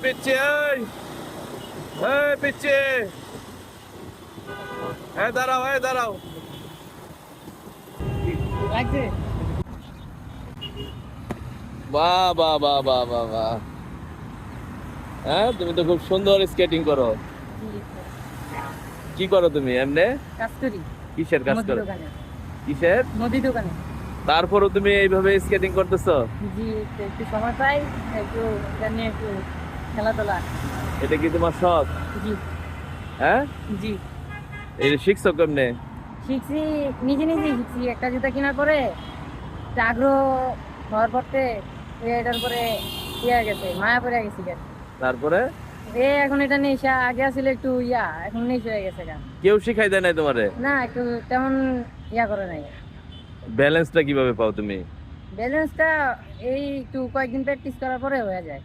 পিচ্ছি পিচ্ছি, দাঁড়াও দাঁড়াও। বাহ বাহ বাহ বাহ বাহ বাহ, হ্যাঁ তুমি তো খুব সুন্দর স্কেটিং করো। কি করো তুমি এমনে? কাজ করি কিসের কাজ মুদি করো? দোকানে। কিসের? মুদি দোকানে। তারপরও তুমি এইভাবে স্কেটিং করতেছো? জি, একটু সময় পাই, একটু এটা নিয়ে একটু খেলাধুলা। এটা কি তোমার শখ? জি হ্যাঁ, জি, এটা শিখছো কেমনে? শিখছি, নিজে নিজেই শিখছি। একটা জুতা কেনার পরে একটা আগ্রহ হওয়ার পরতে এটার পরে ইয়ে গেছে, মায়া পড়ে গেছি গা। তারপরে? এখন এটা নেশা, আগে আসলে একটু এখন নেশা হয়ে গেছে গা। কেউ শিখাই দেয় নাই তোমারে? না, একটু তেমন করে নাই। ব্যালেন্সটা কিভাবে পাও তুমি? ব্যালেন্সটা এই একটু কয়েকদিন প্র্যাকটিস করার পরে হয়ে যায়।